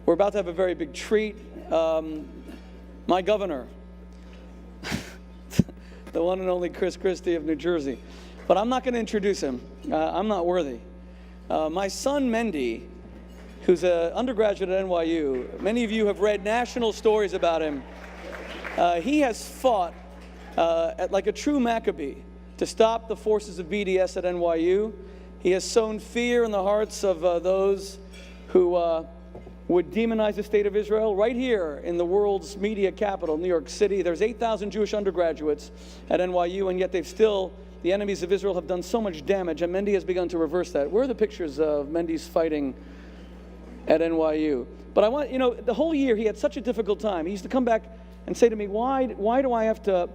We're about to have a very big treat. My governor, the one and only Chris Christie of New Jersey. But I'm not going to introduce him. I'm not worthy. My son, Mendy, who's an undergraduate at NYU, many of you have read national stories about him. He has fought like a true Maccabee to stop the forces of BDS at NYU. He has sown fear in the hearts of those who would demonize the state of Israel. Right here in the world's media capital, New York City, there's 8,000 Jewish undergraduates at NYU, and yet the enemies of Israel have done so much damage, and Mendy has begun to reverse that. Where are the pictures of Mendy's fighting at NYU? But I want, the whole year he had such a difficult time. He used to come back and say to me, why do I have to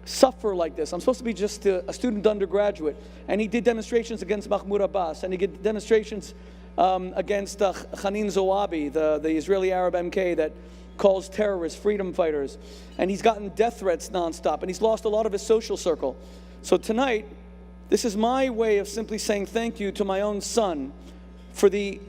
suffer like this? I'm supposed to be just a student undergraduate. And he did demonstrations against Mahmoud Abbas, and he did demonstrations against Khanin Zoabi, the Israeli Arab MK that calls terrorists freedom fighters. And he's gotten death threats nonstop, and he's lost a lot of his social circle. So tonight, this is my way of simply saying thank you to my own son for the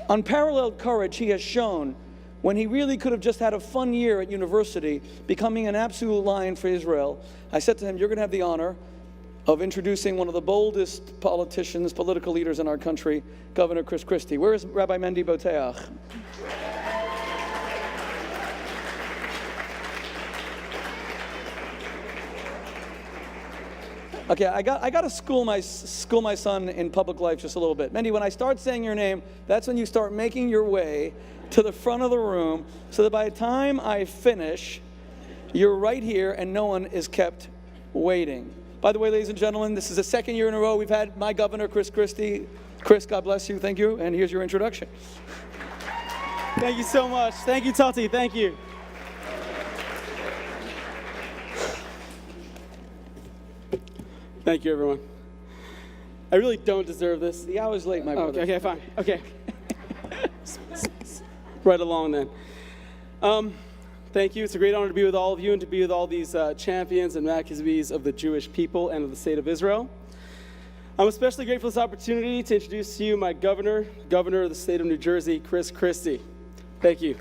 unparalleled courage he has shown when he really could have just had a fun year at university, becoming an absolute lion for Israel. I said to him, you're going to have the honor of introducing one of the boldest political leaders in our country, Governor Chris Christie. Where is Rabbi Mendy Boteach? Okay, I got to school my son in public life just a little bit. Mendy, when I start saying your name, that's when you start making your way to the front of the room, so that by the time I finish, you're right here and no one is kept waiting. By the way, ladies and gentlemen, this is the second year in a row we've had my governor, Chris Christie. Chris, God bless you. Thank you. And here's your introduction. Thank you so much. Thank you, Tati. Thank you. Thank you, everyone. I really don't deserve this. The hour's late, my brother. Okay, fine. Okay. Right along then. Thank you. It's a great honor to be with all of you and to be with all these champions and Maccabees of the Jewish people and of the state of Israel. I'm especially grateful for this opportunity to introduce to you my governor of the state of New Jersey, Chris Christie. Thank you.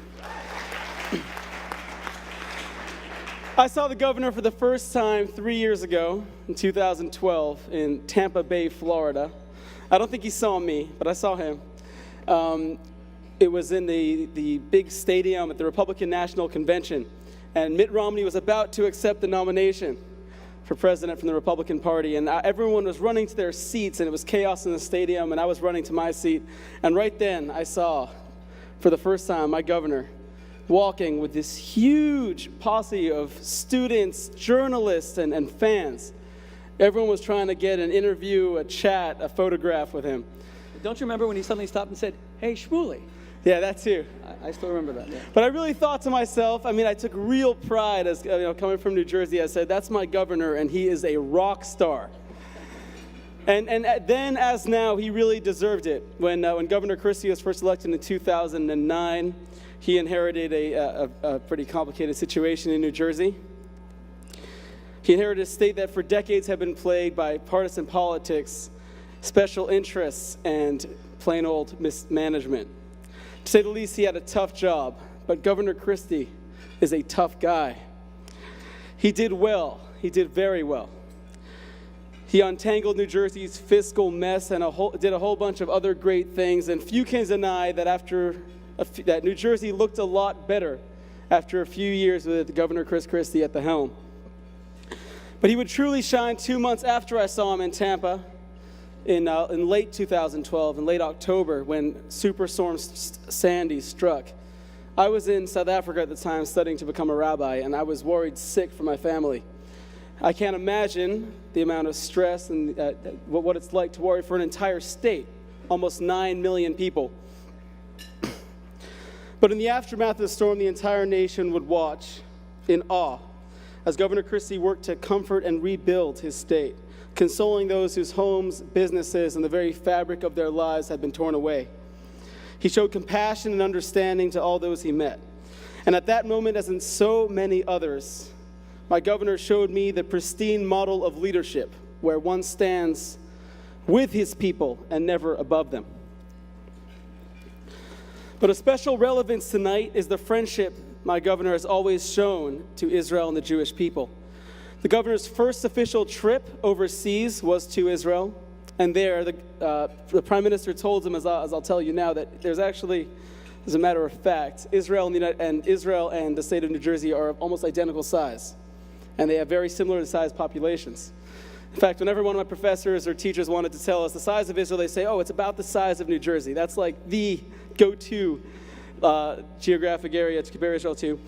I saw the governor for the first time 3 years ago in 2012 in Tampa Bay, Florida. I don't think he saw me, but I saw him. It was in the big stadium at the Republican National Convention, and Mitt Romney was about to accept the nomination for president from the Republican Party, and everyone was running to their seats, and it was chaos in the stadium, and I was running to my seat, and right then I saw, for the first time, my governor walking with this huge posse of students, journalists, and fans. Everyone was trying to get an interview, a chat, a photograph with him. Don't you remember when he suddenly stopped and said, "Hey, Shmuley"? Yeah, that too. I still remember that. Yeah. But I really thought to myself, I took real pride as coming from New Jersey. I said, that's my governor, and he is a rock star. And then, as now, he really deserved it. When Governor Christie was first elected in 2009, he inherited a pretty complicated situation in New Jersey. He inherited a state that for decades had been plagued by partisan politics, special interests, and plain old mismanagement. To say the least, he had a tough job, but Governor Christie is a tough guy. He did well. He did very well. He untangled New Jersey's fiscal mess and did a whole bunch of other great things, and few can deny that that New Jersey looked a lot better after a few years with Governor Chris Christie at the helm. But he would truly shine 2 months after I saw him in Tampa, in late 2012, in late October, when Superstorm Sandy struck. I was in South Africa at the time studying to become a rabbi, and I was worried sick for my family. I can't imagine the amount of stress and what it's like to worry for an entire state, almost 9 million people. But in the aftermath of the storm, the entire nation would watch in awe as Governor Christie worked to comfort and rebuild his state, consoling those whose homes, businesses, and the very fabric of their lives had been torn away. He showed compassion and understanding to all those he met. And at that moment, as in so many others, my governor showed me the pristine model of leadership, where one stands with his people and never above them. But a special relevance tonight is the friendship my governor has always shown to Israel and the Jewish people. The governor's first official trip overseas was to Israel, and there the prime minister told him, as I'll tell you now, that there's actually, as a matter of fact, Israel and the state of New Jersey are of almost identical size, and they have very similar sized populations. In fact, whenever one of my professors or teachers wanted to tell us the size of Israel, they say, oh, it's about the size of New Jersey. That's like the go-to geographic area to compare Israel to.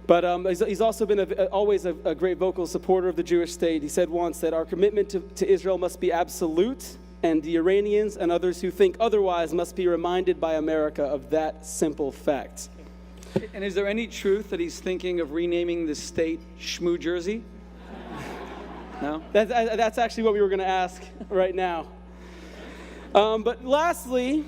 But he's also been always a great vocal supporter of the Jewish state. He said once that our commitment to Israel must be absolute, and the Iranians and others who think otherwise must be reminded by America of that simple fact. And is there any truth that he's thinking of renaming the state Shmoo Jersey? No? That's actually what we were going to ask right now. But lastly,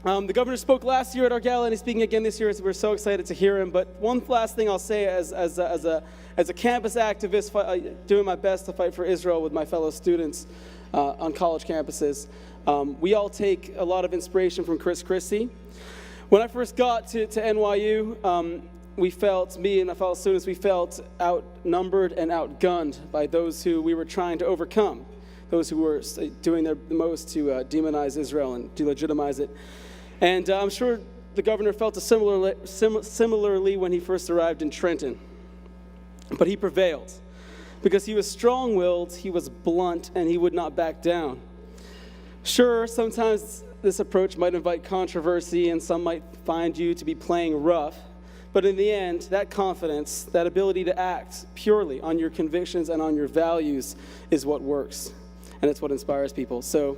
the governor spoke last year at our gala, and he's speaking again this year, so we're so excited to hear him. But one last thing I'll say as a campus activist, doing my best to fight for Israel with my fellow students on college campuses, we all take a lot of inspiration from Chris Christie. When I first got to NYU, me and my fellow students, we felt outnumbered and outgunned by those who we were trying to overcome, those who were doing their most to demonize Israel and delegitimize it. And I'm sure the governor felt similarly when he first arrived in Trenton. But he prevailed because he was strong-willed, he was blunt, and he would not back down. Sure, sometimes this approach might invite controversy and some might find you to be playing rough. But in the end, that confidence, that ability to act purely on your convictions and on your values is what works. And it's what inspires people. So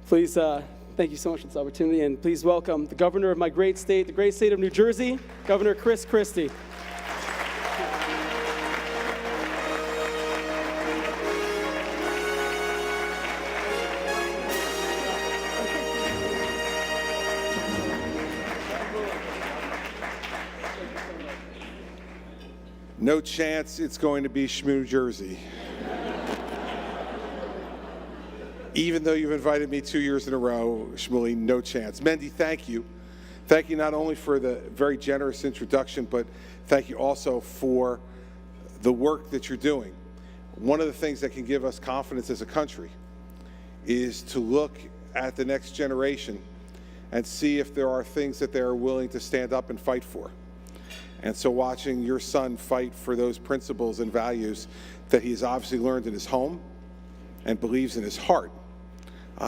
please, thank you so much for this opportunity. And please welcome the governor of my great state, the great state of New Jersey, Governor Chris Christie. No chance it's going to be Shmoo Jersey. Even though you've invited me 2 years in a row, Shmuley, no chance. Mendy, thank you. Thank you not only for the very generous introduction, but thank you also for the work that you're doing. One of the things that can give us confidence as a country is to look at the next generation and see if there are things that they are willing to stand up and fight for. And so watching your son fight for those principles and values that he's obviously learned in his home and believes in his heart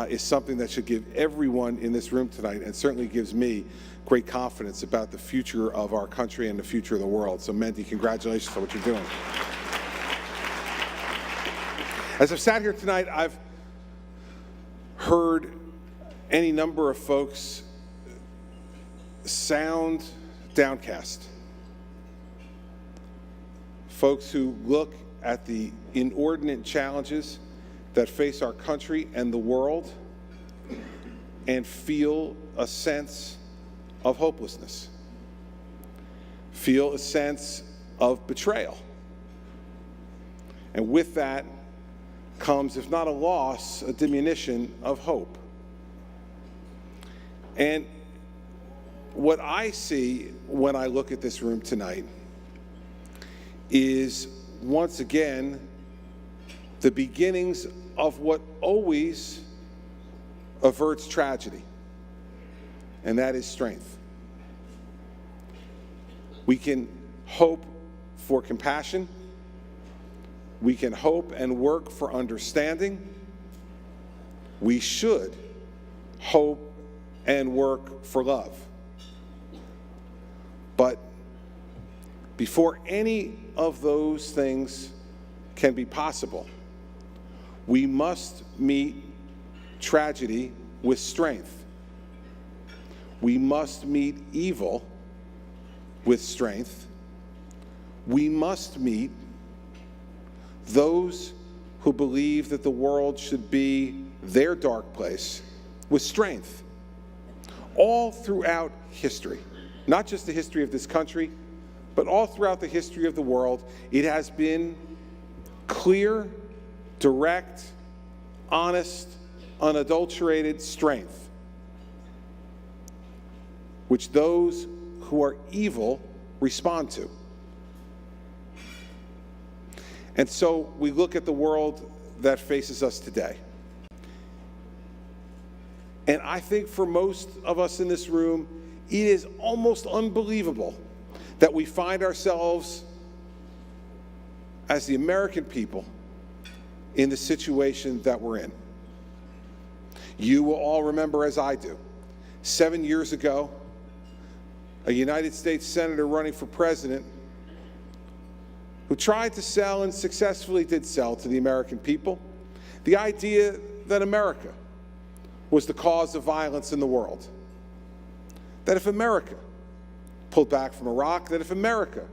is something that should give everyone in this room tonight, and certainly gives me great confidence about the future of our country and the future of the world. So Mendy, congratulations for what you're doing. As I've sat here tonight, I've heard any number of folks sound downcast. Folks who look at the inordinate challenges that face our country and the world and feel a sense of hopelessness, feel a sense of betrayal. And with that comes, if not a loss, a diminution of hope. And what I see when I look at this room tonight is, once again, the beginnings of what always averts tragedy, and that is strength. We can hope for compassion. We can hope and work for understanding. We should hope and work for love. But before any of those things can be possible, we must meet tragedy with strength. We must meet evil with strength. We must meet those who believe that the world should be their dark place with strength. All throughout history, not just the history of this country, but all throughout the history of the world, it has been clear, direct, honest, unadulterated strength which those who are evil respond to. And so we look at the world that faces us today. And I think for most of us in this room, it is almost unbelievable that we find ourselves as the American people in the situation that we're in. You will all remember, as I do, 7 years ago, a United States senator running for president who tried to sell and successfully did sell to the American people the idea that America was the cause of violence in the world. That if America pulled back from Iraq, that if America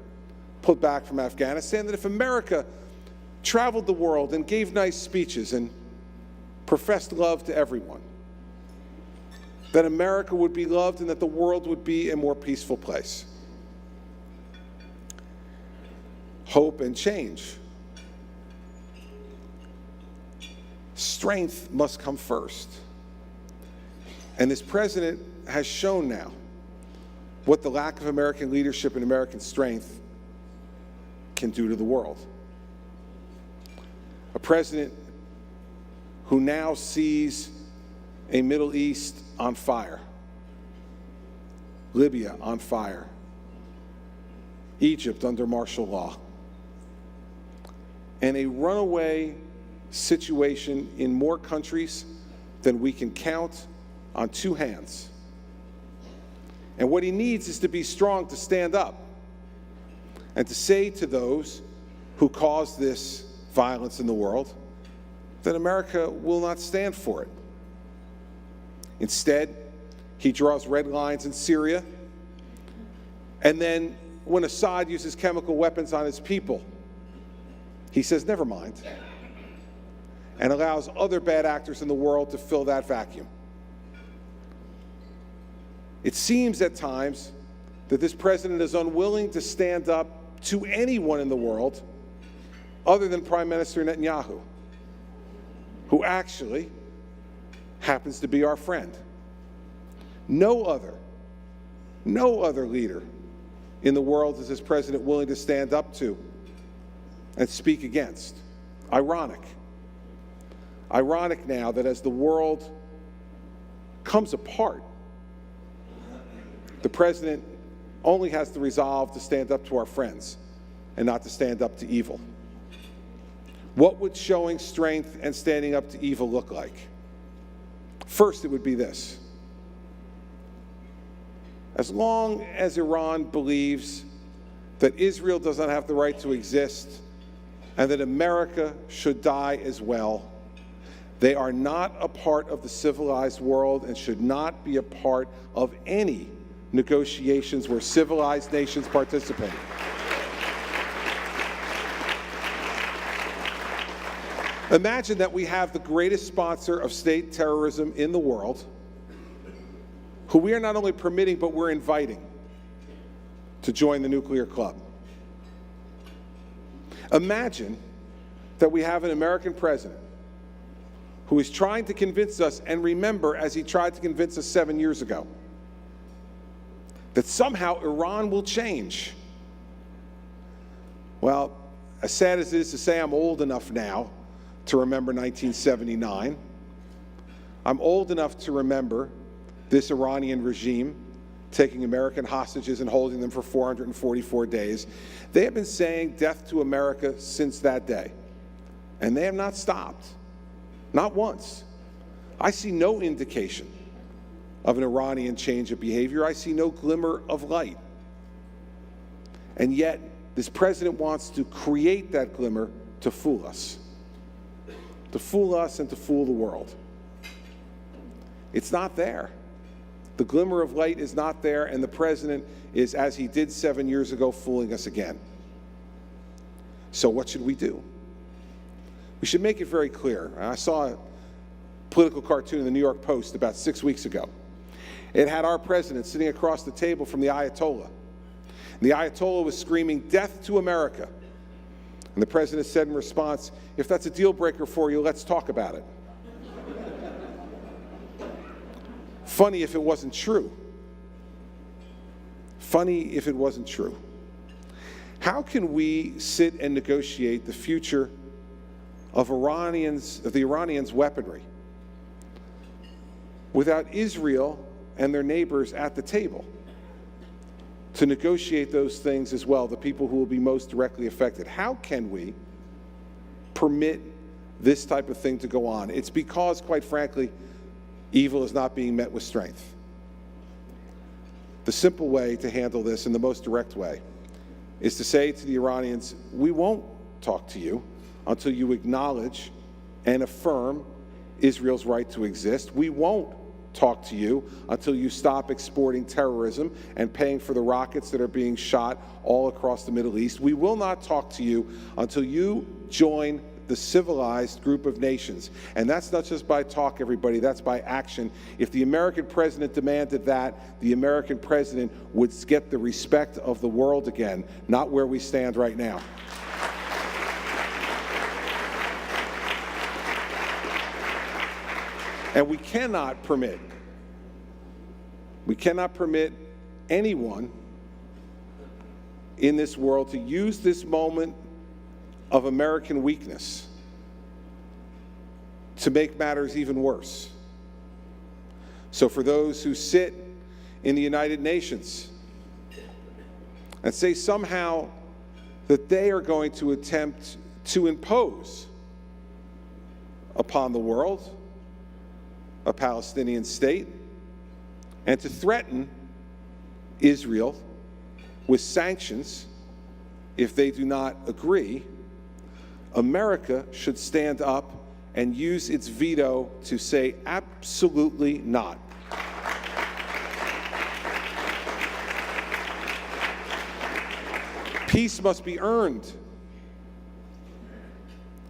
pulled back from Afghanistan, that if America traveled the world and gave nice speeches and professed love to everyone, that America would be loved and that the world would be a more peaceful place. Hope and change. Strength must come first. And this president has shown now what the lack of American leadership and American strength can do to the world. A president who now sees a Middle East on fire, Libya on fire, Egypt under martial law, and a runaway situation in more countries than we can count on two hands. And what he needs is to be strong to stand up and to say to those who cause this violence in the world that America will not stand for it. Instead, he draws red lines in Syria, and then when Assad uses chemical weapons on his people, he says, never mind, and allows other bad actors in the world to fill that vacuum. It seems at times that this president is unwilling to stand up to anyone in the world other than Prime Minister Netanyahu, who actually happens to be our friend. No other leader in the world is this president willing to stand up to and speak against. Ironic now that as the world comes apart, the president only has the resolve to stand up to our friends and not to stand up to evil. What would showing strength and standing up to evil look like? First, it would be this. As long as Iran believes that Israel does not have the right to exist and that America should die as well, they are not a part of the civilized world and should not be a part of any negotiations where civilized nations participate. Imagine that we have the greatest sponsor of state terrorism in the world, who we are not only permitting, but we're inviting to join the nuclear club. Imagine that we have an American president who is trying to convince us, and remember, as he tried to convince us 7 years ago, that somehow Iran will change. Well, as sad as it is to say, I'm old enough now to remember 1979. I'm old enough to remember this Iranian regime taking American hostages and holding them for 444 days. They have been saying death to America since that day, and they have not stopped, not once. I see no indication of an Iranian change of behavior. I see no glimmer of light. And yet, this president wants to create that glimmer to fool us and to fool the world. It's not there. The glimmer of light is not there, and the president is, as he did 7 years ago, fooling us again. So what should we do? We should make it very clear. I saw a political cartoon in the New York Post about 6 weeks ago. It had our president sitting across the table from the Ayatollah. And the Ayatollah was screaming, "Death to America." And the president said in response, "If that's a deal breaker for you, let's talk about it." Funny if it wasn't true. funny if it wasn't true. How can we sit and negotiate the future of the Iranians' weaponry without Israel and their neighbors at the table to negotiate those things as well, the people who will be most directly affected? How can we permit this type of thing to go on? It's because, quite frankly, evil is not being met with strength. The simple way to handle this, in the most direct way, is to say to the Iranians, we won't talk to you until you acknowledge and affirm Israel's right to exist. We won't talk to you until you stop exporting terrorism and paying for the rockets that are being shot all across the Middle East. We will not talk to you until you join the civilized group of nations. And that's not just by talk, everybody, that's by action. If the American president demanded that, the American president would get the respect of the world again, not where we stand right now. And we cannot permit anyone in this world to use this moment of American weakness to make matters even worse. So for those who sit in the United Nations and say somehow that they are going to attempt to impose upon the world a Palestinian state and to threaten Israel with sanctions if they do not agree, America should stand up and use its veto to say absolutely not. Peace must be earned.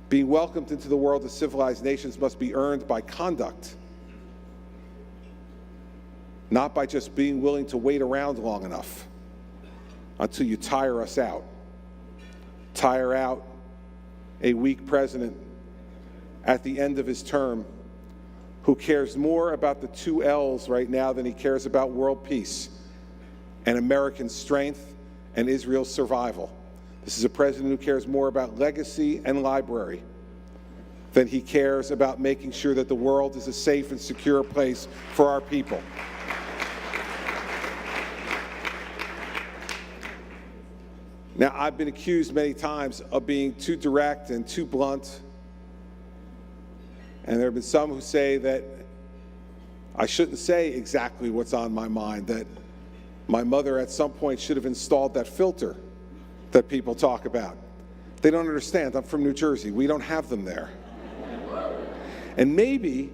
Being welcomed into the world of civilized nations must be earned by conduct, not by just being willing to wait around long enough until you tire us out. Tire out a weak president at the end of his term who cares more about the 2 L's right now than he cares about world peace and American strength and Israel's survival. This is a president who cares more about legacy and library than he cares about making sure that the world is a safe and secure place for our people. Now, I've been accused many times of being too direct and too blunt. And there have been some who say that I shouldn't say exactly what's on my mind, that my mother at some point should have installed that filter that people talk about. They don't understand. I'm from New Jersey. We don't have them there. And maybe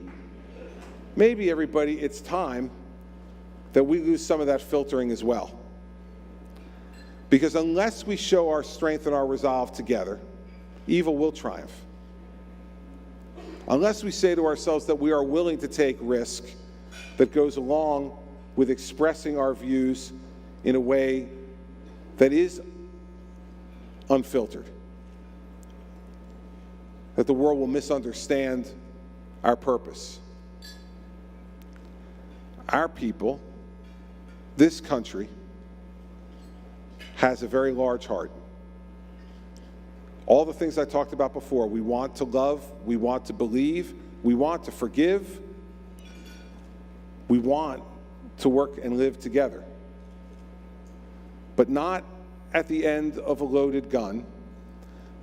everybody, it's time that we lose some of that filtering as well. Because unless we show our strength and our resolve together, evil will triumph. Unless we say to ourselves that we are willing to take risk that goes along with expressing our views in a way that is unfiltered, that the world will misunderstand our purpose. Our people, this country, has a very large heart. All the things I talked about before, we want to love, we want to believe, we want to forgive, we want to work and live together. But not at the end of a loaded gun,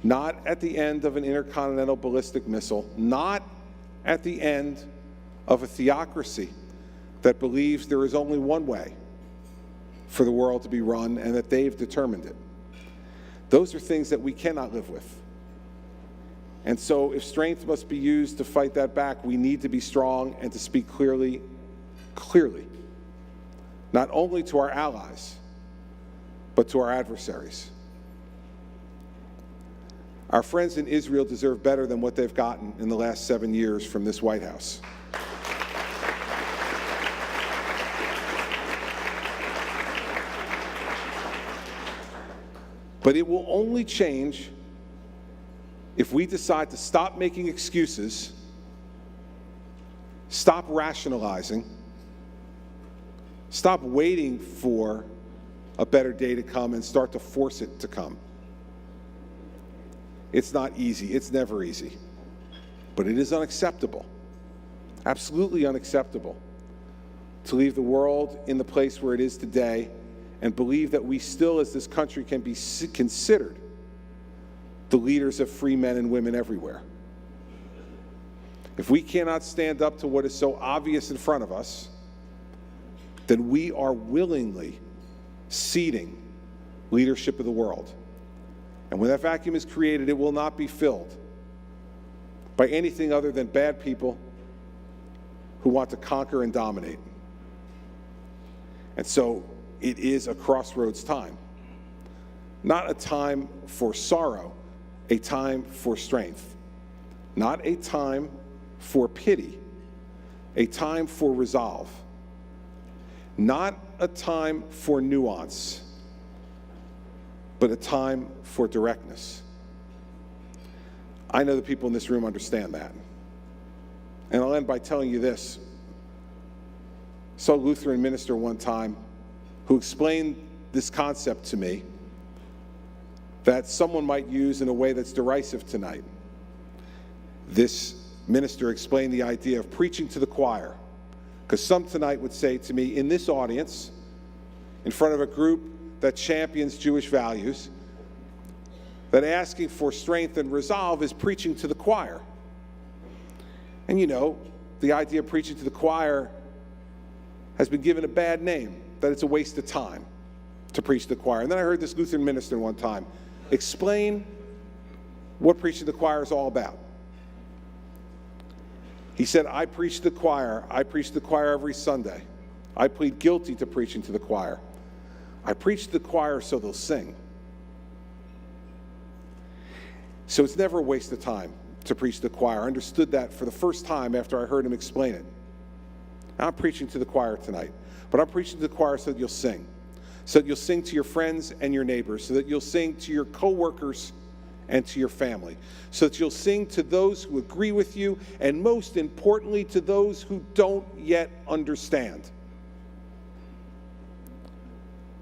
not at the end of an intercontinental ballistic missile, not at the end of a theocracy that believes there is only one way for the world to be run and that they've determined it. Those are things that we cannot live with. And so if strength must be used to fight that back, we need to be strong and to speak clearly, not only to our allies, but to our adversaries. Our friends in Israel deserve better than what they've gotten in the last 7 years from this White House. But it will only change if we decide to stop making excuses, stop rationalizing, stop waiting for a better day to come and start to force it to come. It's not easy. It's never easy. But it is unacceptable, absolutely unacceptable, to leave the world in the place where it is today and believe that we still, as this country, can be considered the leaders of free men and women everywhere. If we cannot stand up to what is so obvious in front of us, then we are willingly ceding leadership of the world. And when that vacuum is created, it will not be filled by anything other than bad people who want to conquer and dominate. And so it is a crossroads time. Not a time for sorrow, a time for strength. Not a time for pity, a time for resolve. Not a time for nuance, but a time for directness. I know the people in this room understand that. And I'll end by telling you this. I saw a Lutheran minister one time who explained this concept to me that someone might use in a way that's derisive tonight. This minister explained the idea of preaching to the choir, because some tonight would say to me, in this audience, in front of a group that champions Jewish values, that asking for strength and resolve is preaching to the choir. And you know, the idea of preaching to the choir has been given a bad name, that it's a waste of time to preach to the choir. And then I heard this Lutheran minister one time explain what preaching to the choir is all about. He said, I preach to the choir. I preach to the choir every Sunday. I plead guilty to preaching to the choir. I preach to the choir so they'll sing. So it's never a waste of time to preach to the choir. I understood that for the first time after I heard him explain it. Now I'm preaching to the choir tonight, but I'm preaching to the choir so that you'll sing. So that you'll sing to your friends and your neighbors, so that you'll sing to your coworkers and to your family, so that you'll sing to those who agree with you, and most importantly, to those who don't yet understand.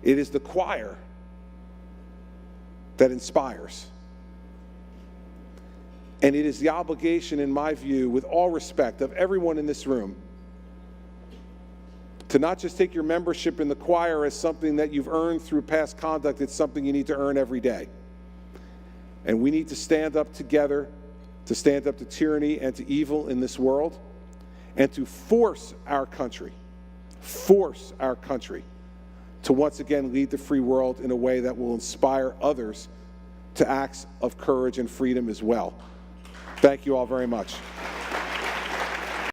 It is the choir that inspires. And it is the obligation, in my view, with all respect, of everyone in this room, to not just take your membership in the choir as something that you've earned through past conduct. It's something you need to earn every day. And we need to stand up together, to stand up to tyranny and to evil in this world, and to force our country to once again lead the free world in a way that will inspire others to acts of courage and freedom as well. Thank you all very much.